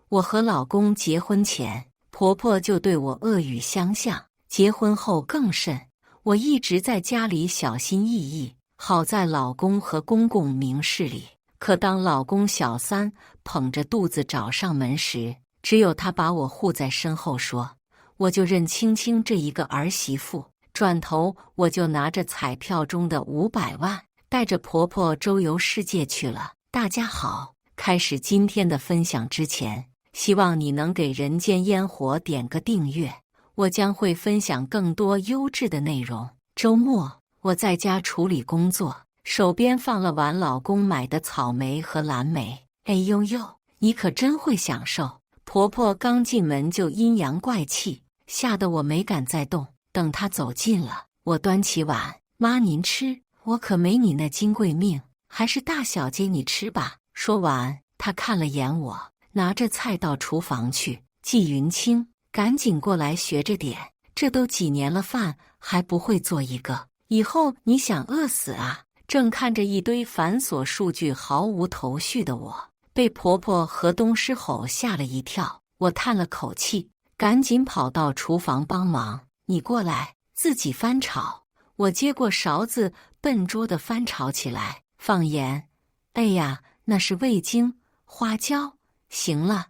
我和老公结婚前，婆婆就对我恶语相向，结婚后更甚。我一直在家里小心翼翼，好在老公和公公明事理。可当老公小三捧着肚子找上门时，只有他把我护在身后说，我就认清清这一个儿媳妇。转头我就拿着彩票中的500万，带着婆婆周游世界去了。大家好，开始今天的分享之前，希望你能给人间烟火点个订阅，我将会分享更多优质的内容。周末我在家处理工作，手边放了碗老公买的草莓和蓝莓。哎呦呦，你可真会享受！婆婆刚进门就阴阳怪气，吓得我没敢再动。等她走近了，我端起碗，妈您吃，我可没你那金贵命，还是大小姐你吃吧。说完，她看了眼我，拿着菜到厨房去。季云清，赶紧过来学着点，这都几年了，饭还不会做一个，以后你想饿死啊！正看着一堆繁琐数据毫无头绪的我，被婆婆河东狮吼吓了一跳。我叹了口气，赶紧跑到厨房帮忙。你过来，自己翻炒。我接过勺子，笨拙地翻炒起来，放盐。哎呀，那是味精、花椒。行了，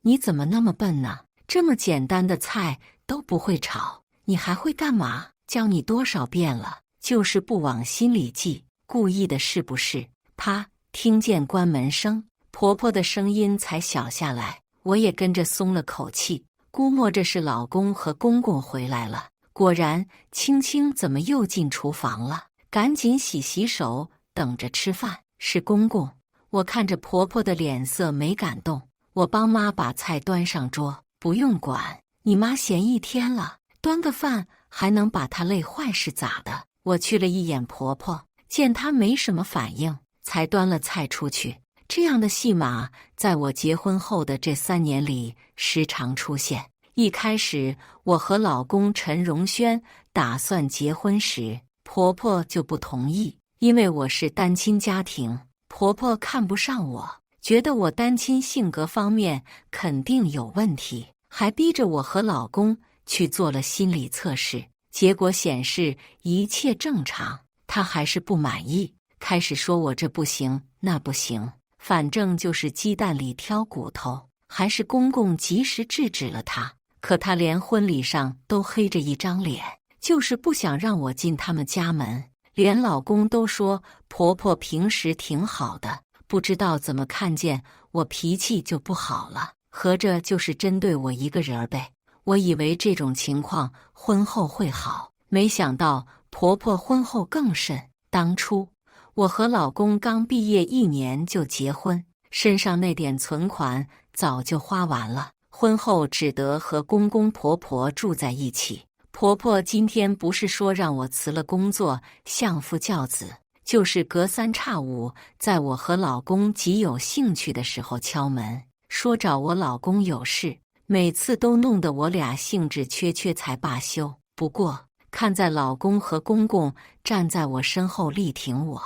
你怎么那么笨呢？这么简单的菜都不会炒，你还会干嘛？教你多少遍了，就是不往心里记，故意的是不是？啪！听见关门声，婆婆的声音才小下来，我也跟着松了口气。估摸着是老公和公公回来了，果然，青青怎么又进厨房了？赶紧洗手，等着吃饭。是公公。我看着婆婆的脸色没敢动，我帮妈把菜端上桌。不用管，你妈闲一天了，端个饭还能把她累坏是咋的？我去了一眼婆婆，见她没什么反应，才端了菜出去。这样的戏码在我结婚后的这3年里时常出现。一开始我和老公陈荣轩打算结婚时，婆婆就不同意，因为我是单亲家庭，婆婆看不上我，觉得我单亲性格方面肯定有问题，还逼着我和老公去做了心理测试，结果显示一切正常，她还是不满意，开始说我这不行那不行，反正就是鸡蛋里挑骨头，还是公公及时制止了他。可他连婚礼上都黑着一张脸，就是不想让我进他们家门。连老公都说婆婆平时挺好的，不知道怎么看见我脾气就不好了，合着就是针对我一个人呗。我以为这种情况婚后会好，没想到婆婆婚后更甚。当初我和老公刚毕业1年就结婚，身上那点存款早就花完了，婚后只得和公公婆婆住在一起。婆婆今天不是说让我辞了工作相夫教子，就是隔3差5在我和老公极有兴趣的时候敲门，说找我老公有事，每次都弄得我俩兴致缺缺才罢休。不过看在老公和公公站在我身后力挺我，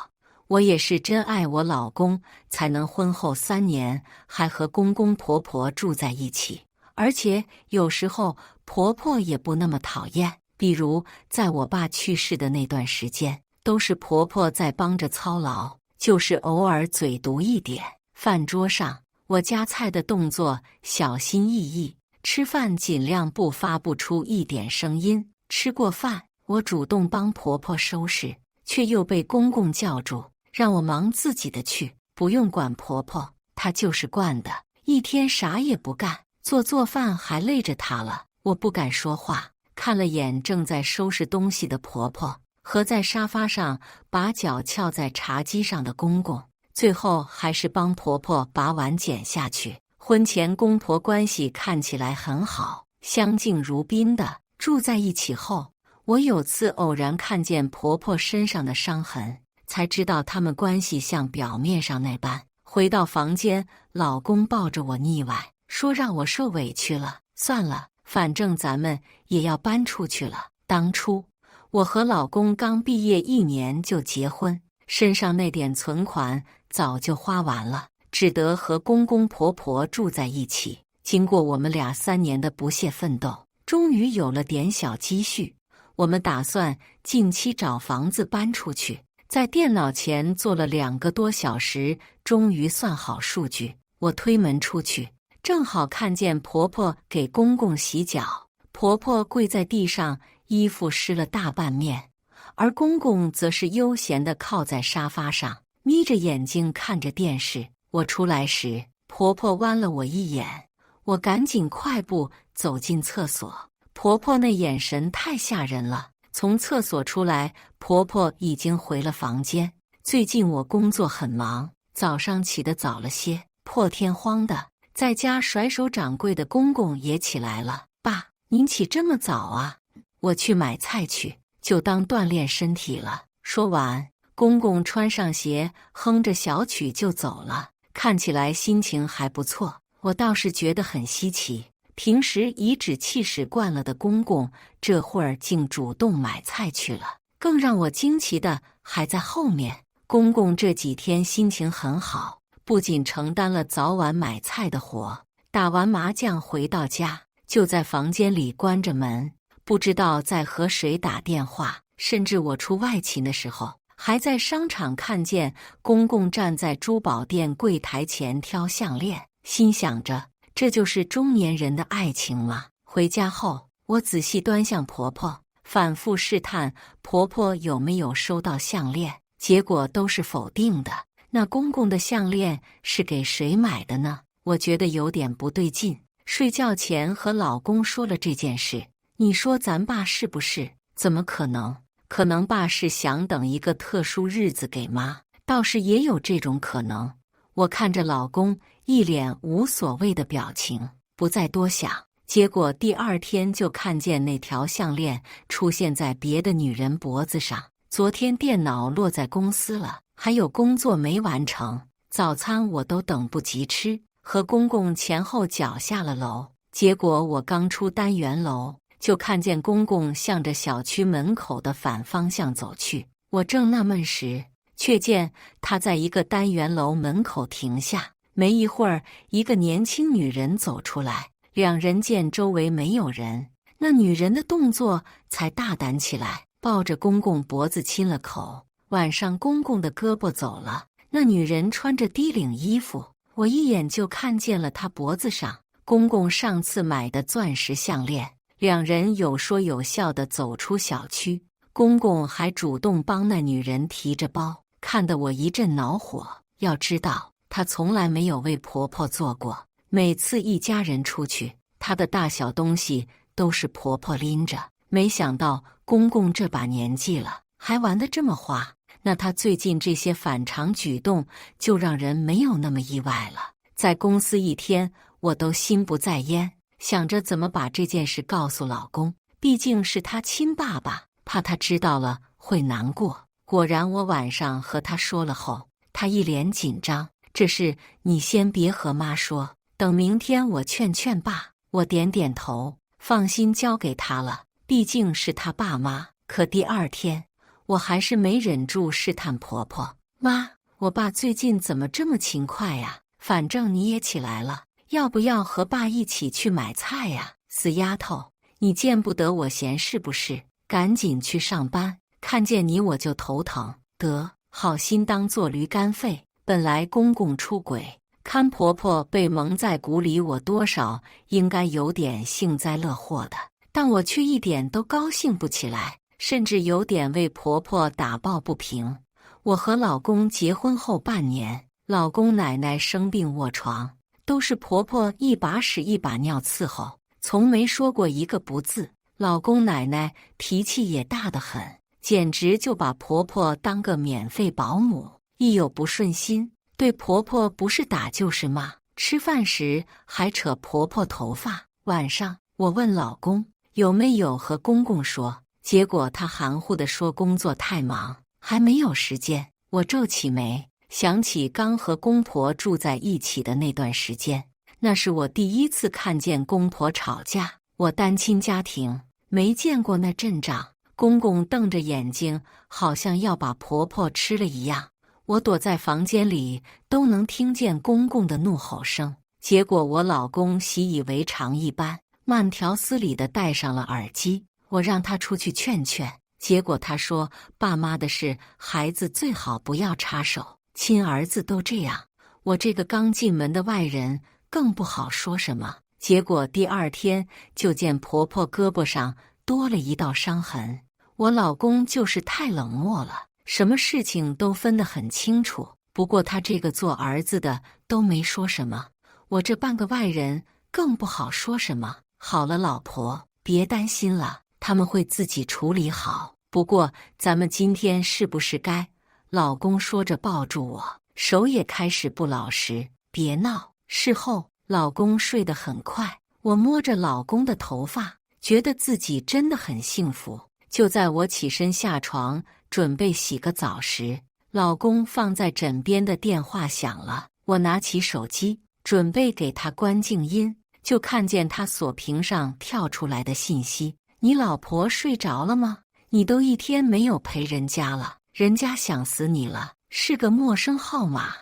我也是真爱我老公，才能婚后3年还和公公婆婆住在一起。而且有时候婆婆也不那么讨厌，比如在我爸去世的那段时间，都是婆婆在帮着操劳，就是偶尔嘴毒一点。饭桌上我夹菜的动作小心翼翼，吃饭尽量不发不出一点声音。吃过饭，我主动帮婆婆收拾，却又被公公叫住，让我忙自己的去，不用管婆婆，她就是惯的，一天啥也不干，做饭还累着她了。我不敢说话，看了眼正在收拾东西的婆婆和在沙发上把脚翘在茶几上的公公，最后还是帮婆婆把碗捡下去。婚前公婆关系看起来很好，相敬如宾的。住在一起后，我有次偶然看见婆婆身上的伤痕，才知道他们关系像表面上那般。回到房间，老公抱着我腻歪，说让我受委屈了，算了，反正咱们也要搬出去了。当初我和老公刚毕业1年就结婚，身上那点存款早就花完了，只得和公公婆婆住在一起。经过我们俩3年的不懈奋斗，终于有了点小积蓄。我们打算近期找房子搬出去。在电脑前坐了2个多小时，终于算好数据。我推门出去，正好看见婆婆给公公洗脚。婆婆跪在地上，衣服湿了大半面，而公公则是悠闲地靠在沙发上，眯着眼睛看着电视。我出来时，婆婆剜了我一眼，我赶紧快步走进厕所。婆婆那眼神太吓人了。从厕所出来，婆婆已经回了房间。最近我工作很忙，早上起得早了些，破天荒的，在家甩手掌柜的公公也起来了。爸，您起这么早啊？我去买菜去，就当锻炼身体了。说完，公公穿上鞋，哼着小曲就走了，看起来心情还不错。我倒是觉得很稀奇。平时颐指气使惯了的公公，这会儿竟主动买菜去了。更让我惊奇的还在后面，公公这几天心情很好，不仅承担了早晚买菜的活，打完麻将回到家，就在房间里关着门，不知道在和谁打电话。甚至我出外勤的时候，还在商场看见公公站在珠宝店柜台前挑项链，心想着，这就是中年人的爱情吗？回家后，我仔细端详婆婆，反复试探婆婆有没有收到项链，结果都是否定的。那公公的项链是给谁买的呢？我觉得有点不对劲。睡觉前和老公说了这件事，你说咱爸是不是？怎么可能？可能爸是想等一个特殊日子给妈，倒是也有这种可能。我看着老公一脸无所谓的表情，不再多想。结果第2天就看见那条项链出现在别的女人脖子上。昨天电脑落在公司了，还有工作没完成，早餐我都等不及吃，和公公前后脚下了楼。结果我刚出单元楼，就看见公公向着小区门口的反方向走去。我正纳闷时，却见他在一个单元楼门口停下。没一会儿，一个年轻女人走出来，两人见周围没有人，那女人的动作才大胆起来，抱着公公脖子亲了口。晚上公公的胳膊走了，那女人穿着低领衣服，我一眼就看见了她脖子上公公上次买的钻石项链。两人有说有笑地走出小区，公公还主动帮那女人提着包，看得我一阵恼火。要知道，她从来没有为婆婆做过，每次一家人出去，她的大小东西都是婆婆拎着。没想到公公这把年纪了，还玩得这么花，那他最近这些反常举动就让人没有那么意外了。在公司一天，我都心不在焉，想着怎么把这件事告诉老公，毕竟是他亲爸爸，怕他知道了会难过。果然我晚上和他说了后，他一脸紧张，这事你先别和妈说，等明天我劝劝爸。我点点头，放心交给他了，毕竟是他爸妈。可第2天，我还是没忍住试探婆婆，妈，我爸最近怎么这么勤快呀？反正你也起来了，要不要和爸一起去买菜呀？死丫头，你见不得我闲是不是？赶紧去上班，看见你我就头疼。得，好心当做驴肝肺。本来公公出轨，看婆婆被蒙在鼓里，我多少应该有点幸灾乐祸的，但我却一点都高兴不起来，甚至有点为婆婆打抱不平。我和老公结婚后半年，老公奶奶生病卧床，都是婆婆一把屎一把尿伺候，从没说过一个不字。老公奶奶脾气也大得很，简直就把婆婆当个免费保姆，一有不顺心，对婆婆不是打就是骂，吃饭时还扯婆婆头发。晚上我问老公有没有和公公说，结果他含糊地说工作太忙，还没有时间。我皱起眉，想起刚和公婆住在一起的那段时间，那是我第一次看见公婆吵架。我单亲家庭，没见过那阵仗，公公瞪着眼睛，好像要把婆婆吃了一样。我躲在房间里，都能听见公公的怒吼声。结果我老公习以为常一般，慢条斯理地戴上了耳机。我让他出去劝劝，结果他说爸妈的事，孩子最好不要插手，亲儿子都这样。我这个刚进门的外人更不好说什么。结果第二天就见婆婆胳膊上多了一道伤痕。我老公就是太冷漠了，什么事情都分得很清楚。不过他这个做儿子的都没说什么，我这半个外人更不好说什么。好了，老婆，别担心了，他们会自己处理好。不过咱们今天是不是该……老公说着抱住我，手也开始不老实。别闹。事后老公睡得很快，我摸着老公的头发，觉得自己真的很幸福。就在我起身下床准备洗个澡时，老公放在枕边的电话响了。我拿起手机准备给他关静音，就看见他锁屏上跳出来的信息：你老婆睡着了吗？你都一天没有陪人家了，人家想死你了。是个陌生号码。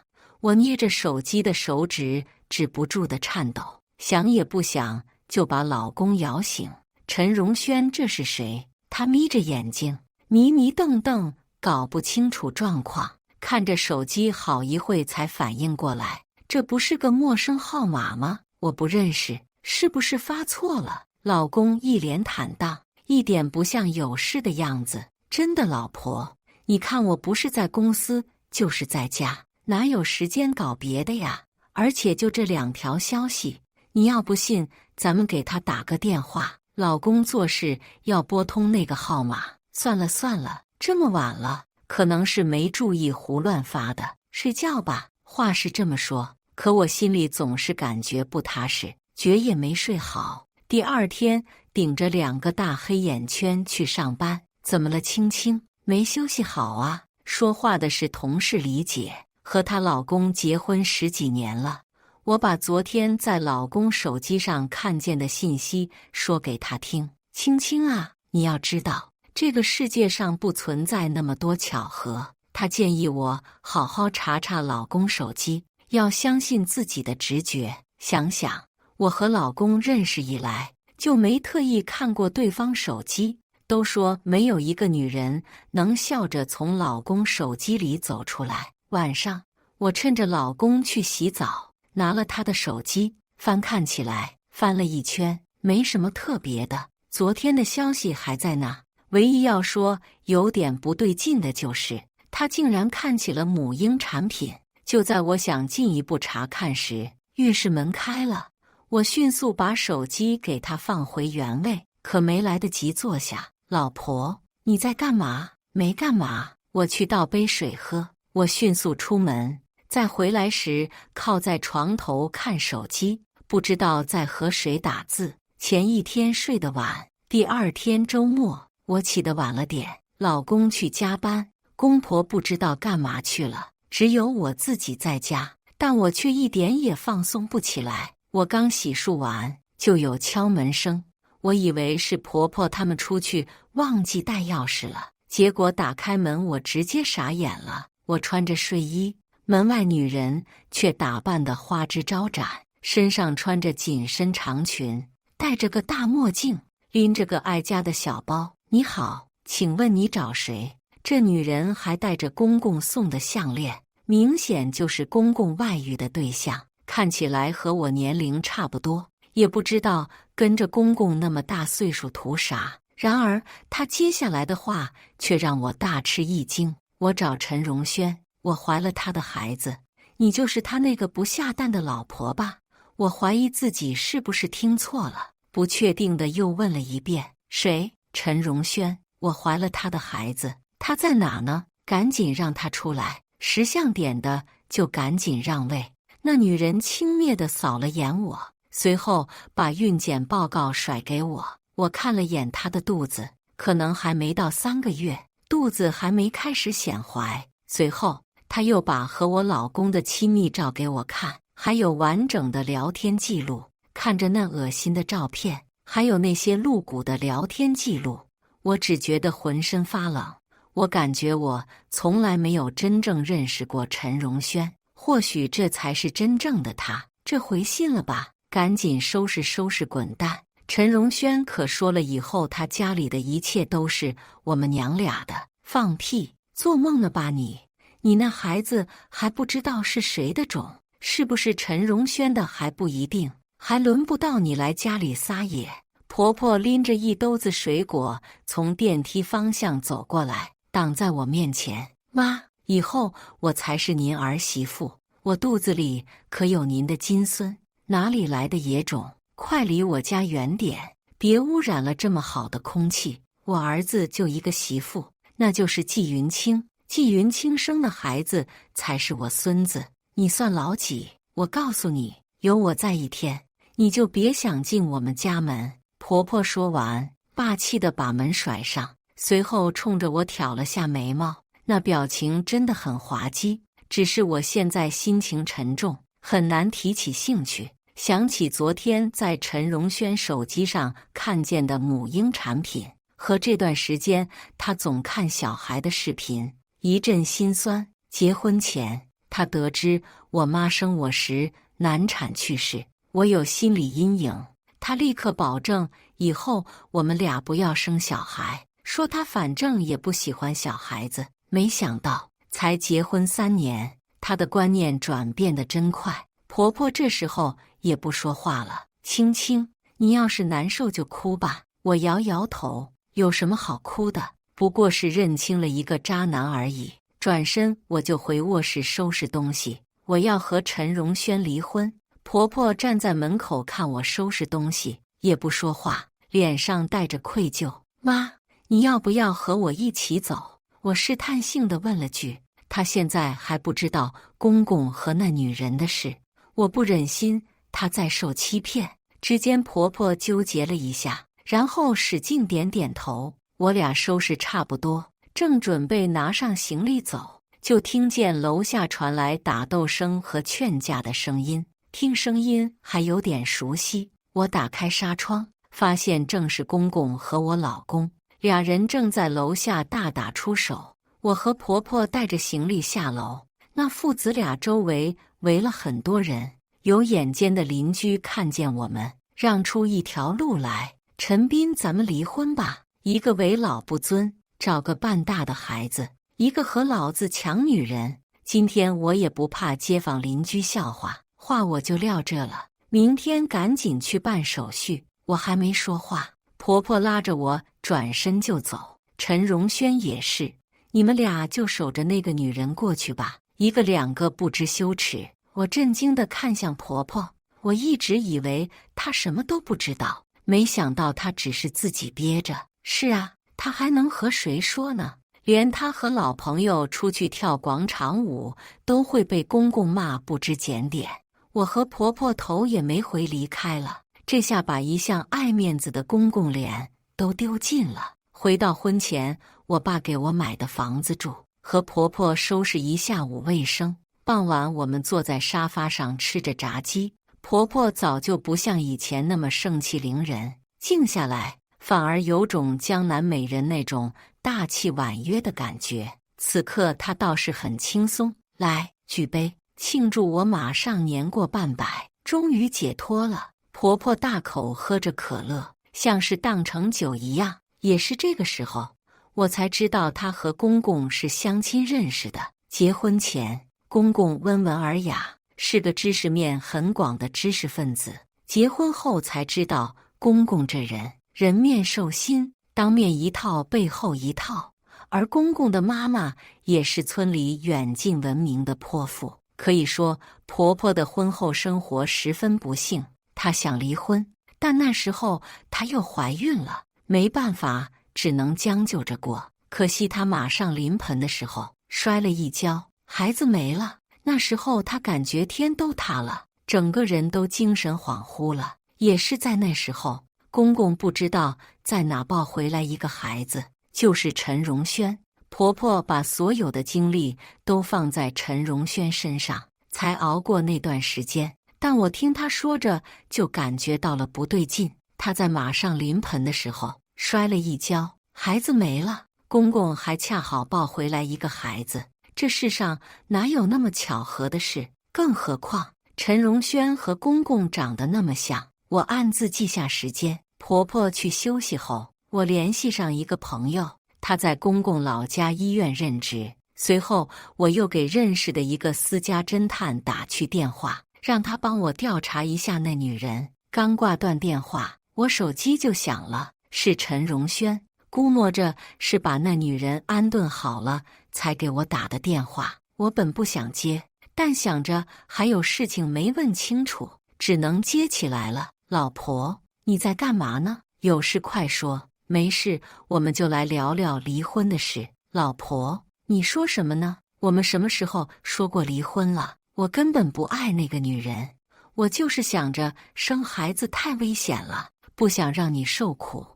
我捏着手机的手指止不住的颤抖，想也不想就把老公摇醒。陈荣轩，这是谁？他眯着眼睛，迷迷瞪瞪，搞不清楚状况，看着手机好一会才反应过来，这不是个陌生号码吗？我不认识，是不是发错了？老公一脸坦荡，一点不像有事的样子。真的，老婆，你看我不是在公司就是在家，哪有时间搞别的呀？而且就这2条消息，你要不信，咱们给他打个电话。老公做事要拨通那个号码。算了算了，这么晚了，可能是没注意胡乱发的。睡觉吧。话是这么说，可我心里总是感觉不踏实，觉也没睡好。第二天顶着2个大黑眼圈去上班。怎么了，青青？没休息好啊？说话的是同事李姐，和她老公结婚10几年了。我把昨天在老公手机上看见的信息说给他听。青青啊，你要知道，这个世界上不存在那么多巧合。他建议我好好查查老公手机，要相信自己的直觉。想想，我和老公认识以来，就没特意看过对方手机。都说没有一个女人能笑着从老公手机里走出来。晚上，我趁着老公去洗澡，拿了他的手机，翻看起来，翻了一圈，没什么特别的。昨天的消息还在那，唯一要说有点不对劲的就是，他竟然看起了母婴产品。就在我想进一步查看时，浴室门开了，我迅速把手机给他放回原位，可没来得及坐下。老婆，你在干嘛？没干嘛，我去倒杯水喝。我迅速出门，在回来时靠在床头看手机，不知道在和谁打字。前一天睡得晚，第二天周末我起得晚了点，老公去加班，公婆不知道干嘛去了，只有我自己在家，但我却一点也放松不起来。我刚洗漱完，就有敲门声。我以为是婆婆他们出去忘记带钥匙了，结果打开门，我直接傻眼了。我穿着睡衣，门外女人却打扮得花枝招展，身上穿着紧身长裙，戴着个大墨镜，拎着个爱家的小包。你好，请问你找谁？这女人还戴着公公送的项链，明显就是公公外遇的对象，看起来和我年龄差不多。也不知道跟着公公那么大岁数图啥。然而他接下来的话却让我大吃一惊。我找陈荣轩，我怀了他的孩子，你就是他那个不下蛋的老婆吧？我怀疑自己是不是听错了，不确定的又问了一遍。谁？陈荣轩，我怀了他的孩子。他在哪呢？赶紧让他出来。识相点的就赶紧让位。那女人轻蔑地扫了眼我，随后把孕检报告甩给我。我看了眼她的肚子，可能还没到3个月，肚子还没开始显怀。随后她又把和我老公的亲密照给我看，还有完整的聊天记录。看着那恶心的照片，还有那些露骨的聊天记录，我只觉得浑身发冷。我感觉我从来没有真正认识过陈荣轩，或许这才是真正的他。这回信了吧？赶紧收拾收拾滚蛋！陈荣轩可说了，以后他家里的一切都是我们娘俩的。放屁！做梦呢吧你！你那孩子还不知道是谁的种，是不是陈荣轩的还不一定，还轮不到你来家里撒野。婆婆拎着一兜子水果从电梯方向走过来，挡在我面前。妈，以后我才是您儿媳妇，我肚子里可有您的金孙，哪里来的野种？快离我家远点，别污染了这么好的空气。我儿子就一个媳妇，那就是季云清。季云清生的孩子才是我孙子，你算老几？我告诉你，有我在一天，你就别想进我们家门。婆婆说完，霸气地把门甩上，随后冲着我挑了下眉毛，那表情真的很滑稽。只是我现在心情沉重，很难提起兴趣。想起昨天在陈荣轩手机上看见的母婴产品，和这段时间他总看小孩的视频，一阵心酸。结婚前，他得知我妈生我时难产去世，我有心理阴影。他立刻保证以后我们俩不要生小孩，说他反正也不喜欢小孩子。没想到才结婚3年，他的观念转变得真快。婆婆这时候也不说话了。青青，你要是难受就哭吧。我摇摇头，有什么好哭的？不过是认清了一个渣男而已。转身我就回卧室收拾东西，我要和陈荣轩离婚。婆婆站在门口看我收拾东西，也不说话，脸上带着愧疚。妈，你要不要和我一起走？我试探性地问了句。她现在还不知道公公和那女人的事，我不忍心她再受欺骗。只见婆婆纠结了一下，然后使劲点点头。我俩收拾差不多，正准备拿上行李走，就听见楼下传来打斗声和劝架的声音。听声音还有点熟悉，我打开纱窗，发现正是公公和我老公，俩人正在楼下大打出手。我和婆婆带着行李下楼，那父子俩周围围了很多人。有眼尖的邻居看见我们，让出一条路来。陈斌，咱们离婚吧，一个为老不尊，找个半大的孩子，一个和老子抢女人。今天我也不怕街坊邻居笑话，话我就撂这了，明天赶紧去办手续。我还没说话，婆婆拉着我转身就走。陈荣轩也是，你们俩就守着那个女人过去吧，一个两个不知羞耻。我震惊地看向婆婆，我一直以为她什么都不知道，没想到她只是自己憋着。是啊，她还能和谁说呢？连她和老朋友出去跳广场舞都会被公公骂不知检点。我和婆婆头也没回离开了，这下把一向爱面子的公公脸都丢尽了。回到婚前我爸给我买的房子住，和婆婆收拾一下午卫生。傍晚我们坐在沙发上吃着炸鸡，婆婆早就不像以前那么盛气凌人，静下来反而有种江南美人那种大气婉约的感觉。此刻她倒是很轻松。来，举杯庆祝我马上年过半百，终于解脱了。婆婆大口喝着可乐，像是当成酒一样。也是这个时候，我才知道她和公公是相亲认识的。结婚前，公公温文尔雅，是个知识面很广的知识分子。结婚后才知道，公公这人面兽心，当面一套背后一套。而公公的妈妈也是村里远近闻名的泼妇。可以说，婆婆的婚后生活十分不幸。她想离婚，但那时候她又怀孕了，没办法，只能将就着过。可惜她马上临盆的时候摔了一跤，孩子没了。那时候她感觉天都塌了，整个人都精神恍惚了。也是在那时候，公公不知道在哪抱回来一个孩子，就是陈荣轩。婆婆把所有的精力都放在陈荣轩身上，才熬过那段时间。但我听她说着，就感觉到了不对劲。她在马上临盆的时候摔了一跤，孩子没了，公公还恰好抱回来一个孩子。这世上哪有那么巧合的事？更何况陈荣轩和公公长得那么像，我暗自记下时间。婆婆去休息后，我联系上一个朋友，他在公公老家医院任职。随后，我又给认识的一个私家侦探打去电话，让他帮我调查一下那女人。刚挂断电话，我手机就响了，是陈荣轩。估摸着是把那女人安顿好了，才给我打的电话。我本不想接，但想着还有事情没问清楚，只能接起来了。老婆，你在干嘛呢？有事快说。没事，我们就来聊聊离婚的事。老婆，你说什么呢？我们什么时候说过离婚了？我根本不爱那个女人，我就是想着生孩子太危险了，不想让你受苦。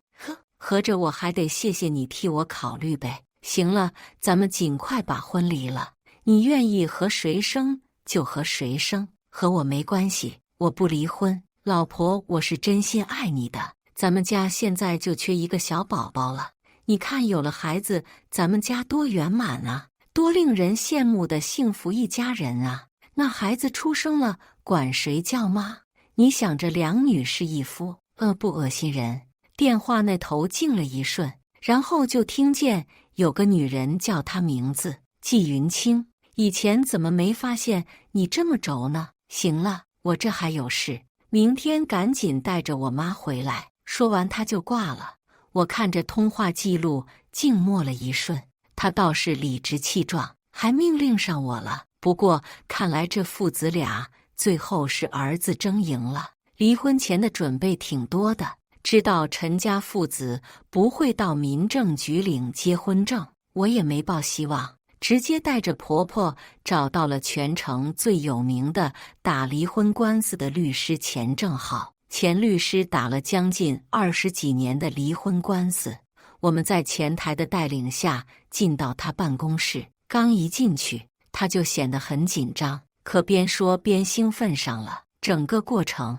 合着我还得谢谢你替我考虑呗。行了，咱们尽快把婚离了。你愿意和谁生就和谁生，和我没关系，我不离婚。老婆，我是真心爱你的。咱们家现在就缺一个小宝宝了，你看有了孩子，咱们家多圆满啊，多令人羡慕的幸福一家人啊。那孩子出生了，管谁叫妈？你想着两女是一夫，不恶心人？电话那头静了一瞬，然后就听见有个女人叫他名字，季云清。以前怎么没发现你这么轴呢？行了，我这还有事，明天赶紧带着我妈回来。说完他就挂了。我看着通话记录，静默了一瞬。他倒是理直气壮，还命令上我了。不过看来这父子俩最后是儿子争赢了。离婚前的准备挺多的，知道陈家父子不会到民政局领结婚证，我也没抱希望，直接带着婆婆找到了全城最有名的打离婚官司的律师钱正浩。钱律师打了将近20几年的离婚官司。我们在前台的带领下进到他办公室，刚一进去，他就显得很紧张，可边说边兴奋上了。整个过程，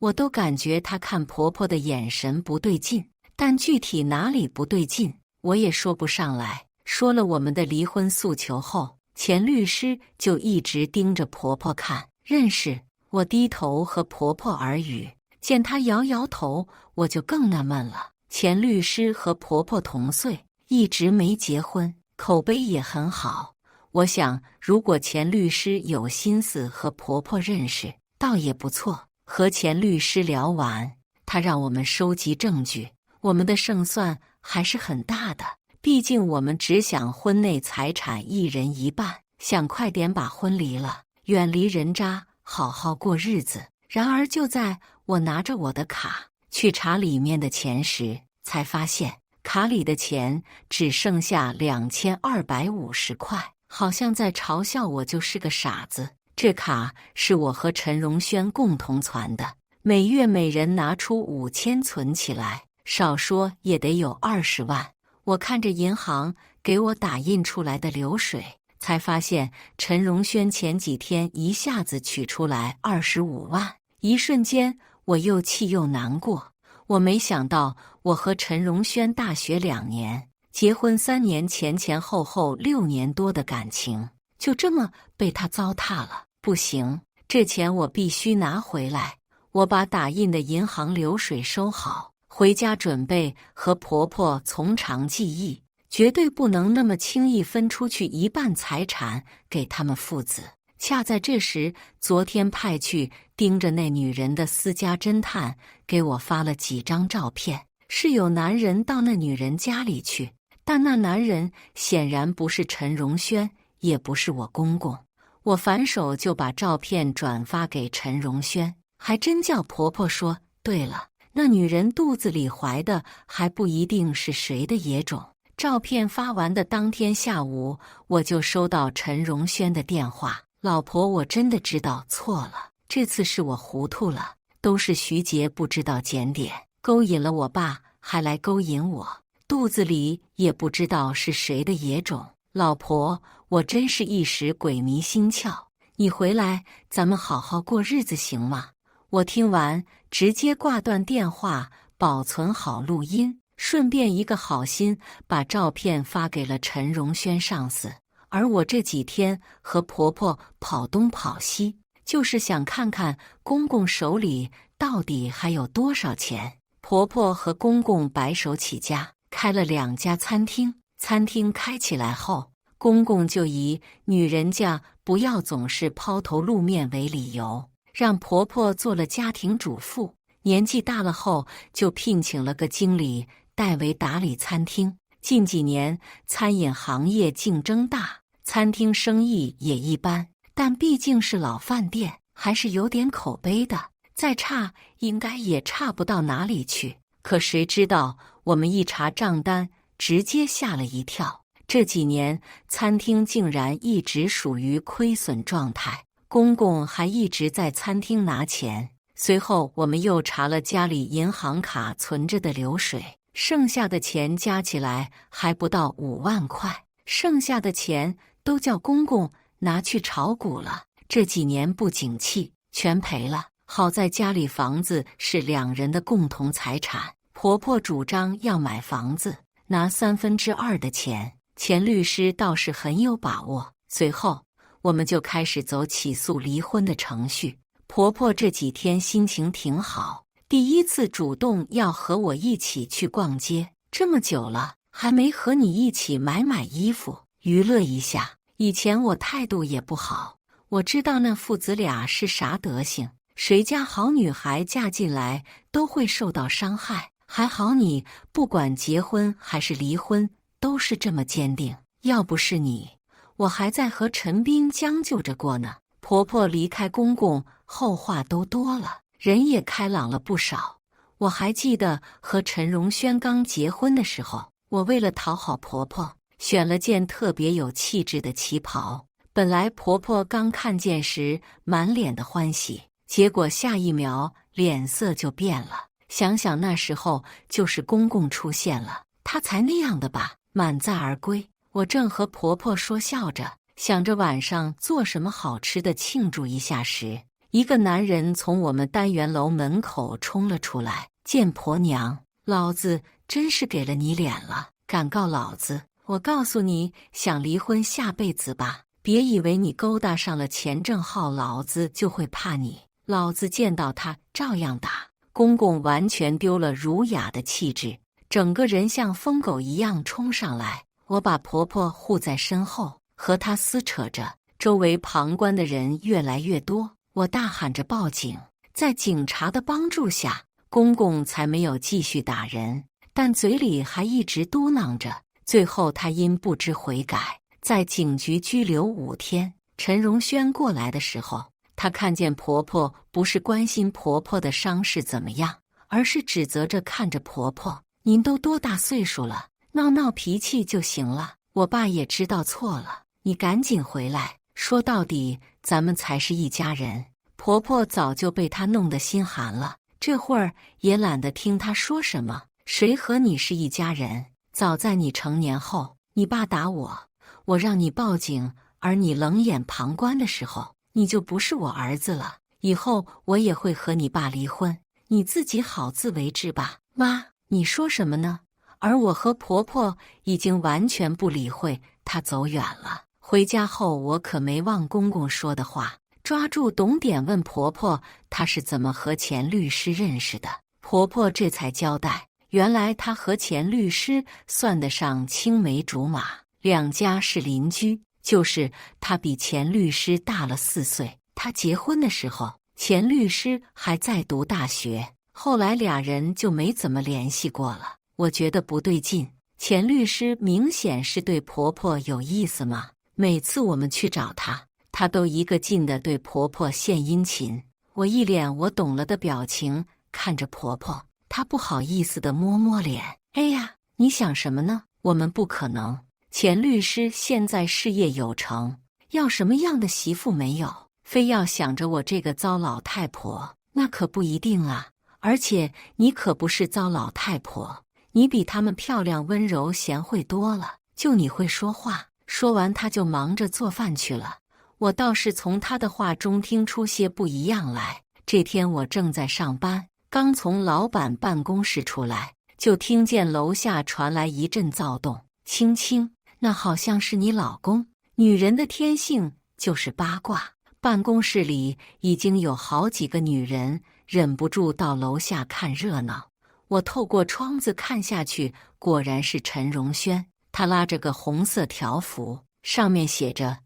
我都感觉他看婆婆的眼神不对劲，但具体哪里不对劲，我也说不上来。说了我们的离婚诉求后，钱律师就一直盯着婆婆看。认识？我低头和婆婆耳语。见她摇摇头，我就更纳闷了。钱律师和婆婆同岁，一直没结婚，口碑也很好。我想，如果钱律师有心思和婆婆认识，倒也不错。和钱律师聊完，他让我们收集证据，我们的胜算还是很大的。毕竟我们只想婚内财产一人一半，想快点把婚离了，远离人渣，好好过日子。然而就在我拿着我的卡去查里面的钱时，才发现卡里的钱只剩下2250块，好像在嘲笑我就是个傻子。这卡是我和陈荣轩共同存的，每月每人拿出5000存起来，少说也得有20万。我看着银行给我打印出来的流水，才发现陈荣轩前几天一下子取出来25万。一瞬间，我又气又难过。我没想到，我和陈荣轩大学2年，结婚3年，前后6年多的感情，就这么被他糟蹋了。不行，这钱我必须拿回来。我把打印的银行流水收好，回家准备和婆婆从长计议，绝对不能那么轻易分出去一半财产给他们父子。恰在这时，昨天派去盯着那女人的私家侦探给我发了几张照片，是有男人到那女人家里去，但那男人显然不是陈荣轩，也不是我公公。我反手就把照片转发给陈荣轩，还真叫婆婆说，对了，那女人肚子里怀的还不一定是谁的野种。照片发完的当天下午，我就收到陈荣轩的电话，老婆，我真的知道错了，这次是我糊涂了，都是徐杰不知道检点，勾引了我爸，还来勾引我，肚子里也不知道是谁的野种。老婆，我真是一时鬼迷心窍，你回来咱们好好过日子行吗？我听完直接挂断电话，保存好录音，顺便一个好心把照片发给了陈荣轩上司。而我这几天和婆婆跑东跑西，就是想看看公公手里到底还有多少钱。婆婆和公公白手起家，开了2家餐厅。餐厅开起来后，公公就以女人家不要总是抛头露面为理由，让婆婆做了家庭主妇。年纪大了后，就聘请了个经理代为打理餐厅。近几年餐饮行业竞争大，餐厅生意也一般，但毕竟是老饭店，还是有点口碑的。再差应该也差不到哪里去。可谁知道我们一查账单，直接吓了一跳。这几年餐厅竟然一直属于亏损状态，公公还一直在餐厅拿钱。随后我们又查了家里银行卡存着的流水，剩下的钱加起来还不到5万块，剩下的钱都叫公公拿去炒股了。这几年不景气，全赔了。好在家里房子是2人的共同财产，婆婆主张要买房子，拿2/3的钱。钱律师倒是很有把握。随后我们就开始走起诉离婚的程序。婆婆这几天心情挺好，第一次主动要和我一起去逛街。这么久了，还没和你一起买衣服，娱乐一下。以前我态度也不好，我知道那父子俩是啥德行。谁家好女孩嫁进来都会受到伤害，还好你不管结婚还是离婚都是这么坚定。要不是你，我还在和陈斌将就着过呢。婆婆离开公公后话都多了，人也开朗了不少。我还记得和陈荣轩刚结婚的时候，我为了讨好婆婆，选了件特别有气质的旗袍。本来婆婆刚看见时满脸的欢喜，结果下一秒脸色就变了。想想那时候就是公公出现了，他才那样的吧。满载而归，我正和婆婆说笑着，想着晚上做什么好吃的庆祝一下时，一个男人从我们单元楼门口冲了出来。见婆娘，老子真是给了你脸了，敢告老子！我告诉你，想离婚下辈子吧，别以为你勾搭上了钱正浩，老子就会怕你。老子见到他照样打。公公完全丢了儒雅的气质，整个人像疯狗一样冲上来。我把婆婆护在身后，和她撕扯着。周围旁观的人越来越多，我大喊着报警。在警察的帮助下，公公才没有继续打人，但嘴里还一直嘟囔着。最后他因不知悔改，在警局拘留5天。陈荣轩过来的时候，他看见婆婆不是关心婆婆的伤势怎么样，而是指责着看着婆婆：“您都多大岁数了，闹闹脾气就行了。我爸也知道错了，你赶紧回来。说到底，咱们才是一家人。”婆婆早就被他弄得心寒了，这会儿也懒得听他说什么。谁和你是一家人？早在你成年后，你爸打我，我让你报警，而你冷眼旁观的时候，你就不是我儿子了。以后我也会和你爸离婚，你自己好自为之吧。妈，你说什么呢？而我和婆婆已经完全不理会她走远了。回家后，我可没忘公公说的话，抓住懂点问婆婆她是怎么和钱律师认识的。婆婆这才交代，原来她和钱律师算得上青梅竹马，2家是邻居。就是她比钱律师大了4岁，她结婚的时候，钱律师还在读大学，后来俩人就没怎么联系过了。我觉得不对劲，钱律师明显是对婆婆有意思嘛。每次我们去找她，她都一个劲地对婆婆献殷勤。我一脸我懂了的表情看着婆婆，她不好意思地摸摸脸：“哎呀，你想什么呢？我们不可能。钱律师现在事业有成，要什么样的媳妇没有？非要想着我这个糟老太婆，那可不一定啊。而且你可不是糟老太婆，你比她们漂亮、温柔、贤惠多了。就你会说话。”说完，她就忙着做饭去了。我倒是从她的话中听出些不一样来。这天我正在上班，刚从老板办公室出来，就听见楼下传来一阵躁动。青青，那好像是你老公。女人的天性就是八卦，办公室里已经有好几个女人忍不住到楼下看热闹。我透过窗子看下去，果然是陈荣轩。她拉着个红色条幅，上面写着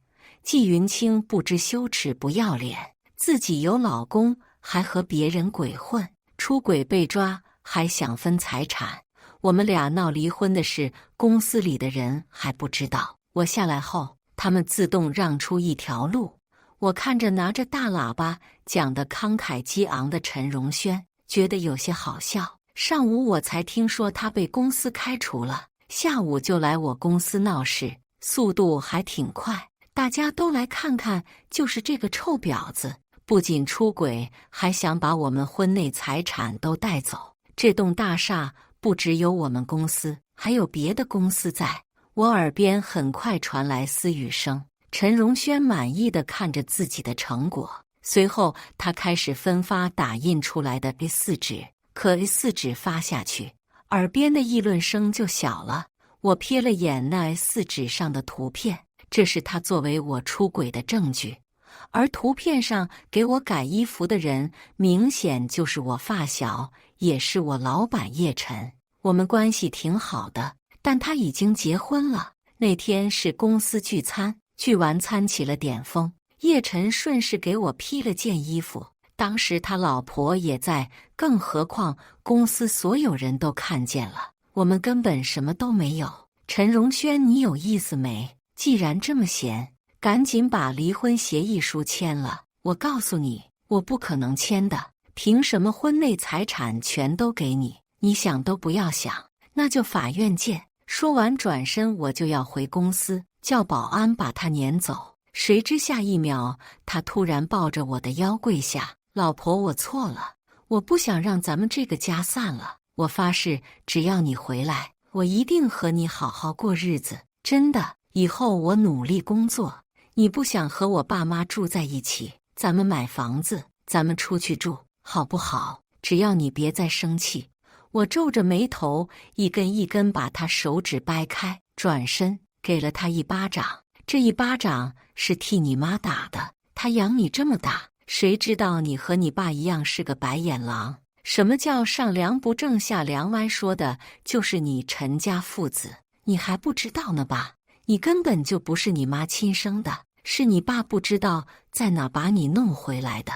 纪云清不知羞耻不要脸，自己有老公还和别人鬼混，出轨被抓还想分财产。我们俩闹离婚的事，公司里的人还不知道。我下来后，他们自动让出一条路。我看着拿着大喇叭讲得慷慨激昂的陈荣轩，觉得有些好笑。上午我才听说他被公司开除了，下午就来我公司闹事，速度还挺快。大家都来看看，就是这个臭婊子，不仅出轨，还想把我们婚内财产都带走。这栋大厦不只有我们公司，还有别的公司在。我耳边很快传来私语声。陈荣轩满意地看着自己的成果，随后他开始分发打印出来的 A4 纸。可 A4 纸发下去，耳边的议论声就小了。我瞥了眼那 A4 纸上的图片，这是他作为我出轨的证据。而图片上给我改衣服的人，明显就是我发小，也是我老板叶晨。我们关系挺好的，但他已经结婚了。那天是公司聚餐，聚完餐起了点风，叶晨顺势给我披了件衣服。当时他老婆也在，更何况公司所有人都看见了，我们根本什么都没有。陈荣轩，你有意思没？既然这么闲，赶紧把离婚协议书签了。我告诉你，我不可能签的，凭什么婚内财产全都给你？你想都不要想，那就法院见。说完转身我就要回公司，叫保安把他撵走。谁知下一秒，他突然抱着我的腰跪下。老婆，我错了，我不想让咱们这个家散了。我发誓，只要你回来，我一定和你好好过日子。真的，以后我努力工作。你不想和我爸妈住在一起，咱们买房子，咱们出去住，好不好？只要你别再生气。我皱着眉头，一根一根把他手指掰开，转身给了他一巴掌。这一巴掌是替你妈打的，她养你这么大，谁知道你和你爸一样是个白眼狼？什么叫上梁不正下梁歪？说的就是你陈家父子，你还不知道呢吧？你根本就不是你妈亲生的，是你爸不知道在哪把你弄回来的。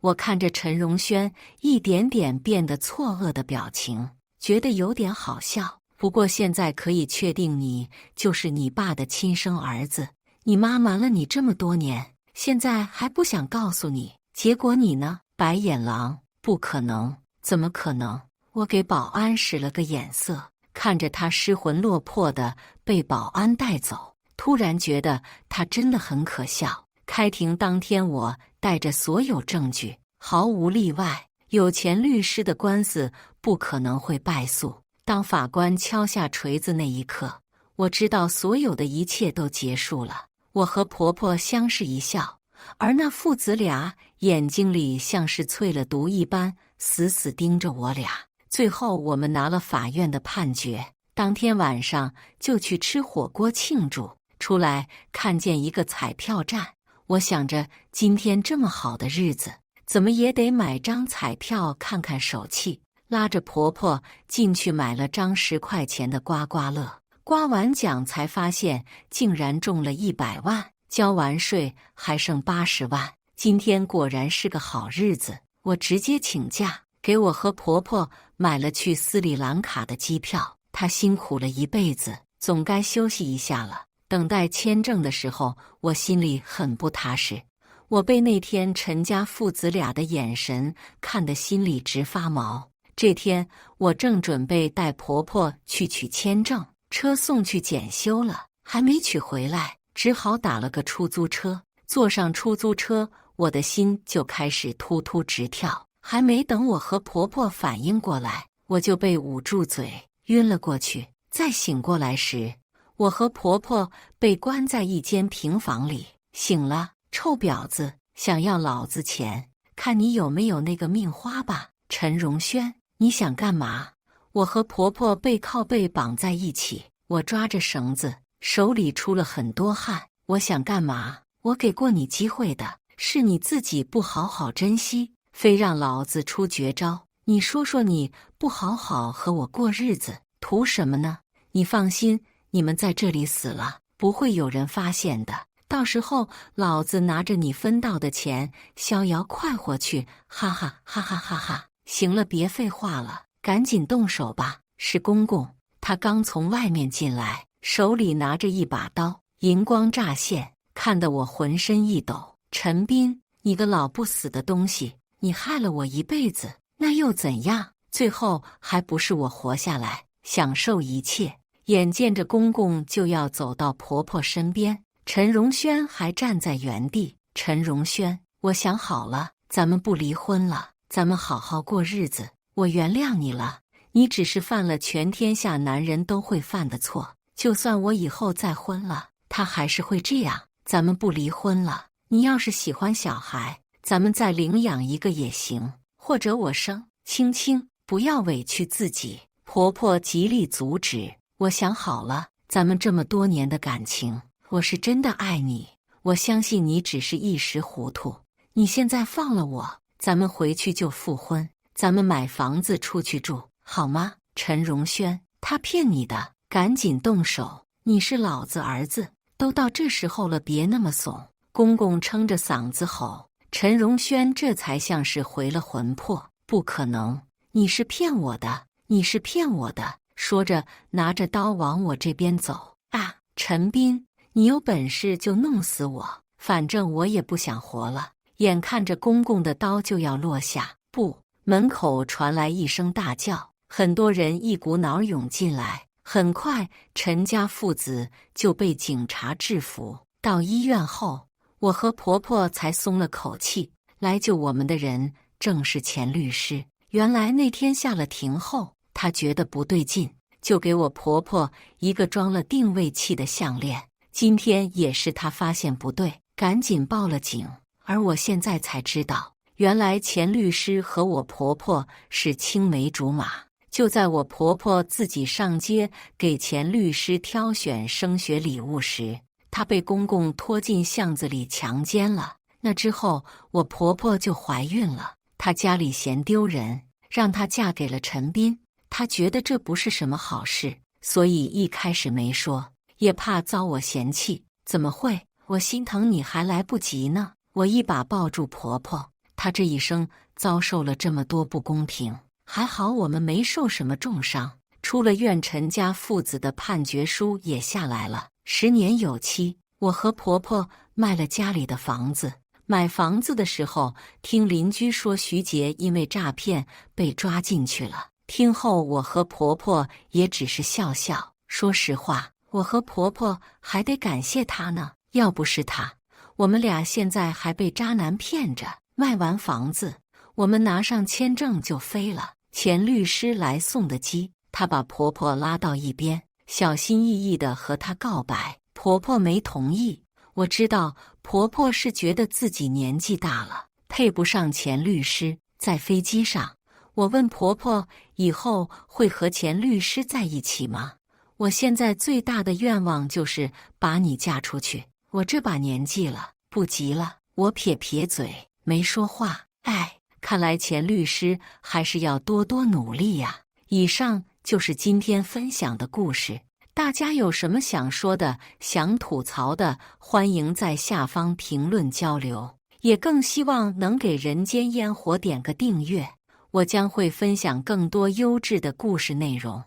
我看着陈荣轩一点点变得错愕的表情，觉得有点好笑。不过现在可以确定，你就是你爸的亲生儿子。你妈瞒了你这么多年，现在还不想告诉你，结果你呢？白眼狼，不可能，怎么可能？我给保安使了个眼色，看着他失魂落魄的被保安带走，突然觉得他真的很可笑。开庭当天，我带着所有证据，毫无例外，有钱律师的官司不可能会败诉。当法官敲下锤子那一刻，我知道所有的一切都结束了。我和婆婆相视一笑，而那父子俩眼睛里像是淬了毒一般，死死盯着我俩。最后我们拿了法院的判决，当天晚上就去吃火锅庆祝。出来看见一个彩票站，我想着今天这么好的日子，怎么也得买张彩票看看手气。拉着婆婆进去买了张10块钱的刮刮乐，刮完奖才发现竟然中了100万，交完税还剩80万。今天果然是个好日子，我直接请假，给我和婆婆买了去斯里兰卡的机票。她辛苦了一辈子，总该休息一下了。等待签证的时候，我心里很不踏实。我被那天陈家父子俩的眼神看得心里直发毛。这天我正准备带婆婆去取签证，车送去检修了，还没取回来，只好打了个出租车。坐上出租车，我的心就开始突突直跳。还没等我和婆婆反应过来，我就被捂住嘴，晕了过去。再醒过来时，我和婆婆被关在一间平房里。醒了，臭婊子，想要老子钱，看你有没有那个命花吧。陈荣轩，你想干嘛？我和婆婆背靠背绑在一起，我抓着绳子，手里出了很多汗。我想干嘛？我给过你机会的，是你自己不好好珍惜，非让老子出绝招。你说说，你不好好和我过日子，图什么呢？你放心，你们在这里死了，不会有人发现的。到时候老子拿着你分到的钱，逍遥快活去，哈哈哈哈哈哈！行了，别废话了，赶紧动手吧。是公公，他刚从外面进来，手里拿着一把刀，银光乍现，看得我浑身一抖。陈斌，你个老不死的东西，你害了我一辈子，那又怎样？最后还不是我活下来，享受一切。眼见着公公就要走到婆婆身边，陈荣轩还站在原地。陈荣轩，我想好了，咱们不离婚了，咱们好好过日子。我原谅你了，你只是犯了全天下男人都会犯的错，就算我以后再婚了，他还是会这样。咱们不离婚了，你要是喜欢小孩，咱们再领养一个也行，或者我生。青青，不要委屈自己。婆婆极力阻止。我想好了，咱们这么多年的感情，我是真的爱你，我相信你只是一时糊涂。你现在放了我，咱们回去就复婚，咱们买房子出去住，好吗？陈荣轩，他骗你的，赶紧动手！你是老子儿子，都到这时候了，别那么怂！公公撑着嗓子吼。陈荣轩这才像是回了魂魄，不可能，你是骗我的，你是骗我的！说着，拿着刀往我这边走。啊，陈斌，你有本事就弄死我，反正我也不想活了。眼看着公公的刀就要落下，不，门口传来一声大叫，很多人一股脑涌进来。很快，陈家父子就被警察制服。到医院后，我和婆婆才松了口气。来救我们的人正是钱律师。原来那天下了庭后，他觉得不对劲，就给我婆婆一个装了定位器的项链。今天也是他发现不对，赶紧报了警。而我现在才知道，原来钱律师和我婆婆是青梅竹马。就在我婆婆自己上街给钱律师挑选升学礼物时，她被公公拖进巷子里强奸了。那之后，我婆婆就怀孕了。她家里嫌丢人，让她嫁给了陈斌。她觉得这不是什么好事，所以一开始没说，也怕遭我嫌弃。怎么会？我心疼你还来不及呢。我一把抱住婆婆，她这一生遭受了这么多不公平，还好我们没受什么重伤。出了院，陈家父子的判决书也下来了，10年有期。我和婆婆卖了家里的房子。买房子的时候，听邻居说徐杰因为诈骗被抓进去了。听后，我和婆婆也只是笑笑。说实话，我和婆婆还得感谢他呢，要不是他，我们俩现在还被渣男骗着。卖完房子，我们拿上签证就飞了。钱律师来送的机，他把婆婆拉到一边，小心翼翼地和她告白。婆婆没同意。我知道婆婆是觉得自己年纪大了，配不上钱律师。在飞机上，我问婆婆以后会和钱律师在一起吗？我现在最大的愿望就是把你嫁出去。我这把年纪了，不急了。我撇撇嘴，没说话。哎，看来钱律师还是要多多努力呀。以上就是今天分享的故事。大家有什么想说的、想吐槽的，欢迎在下方评论交流。也更希望能给人间烟火点个订阅，我将会分享更多优质的故事内容。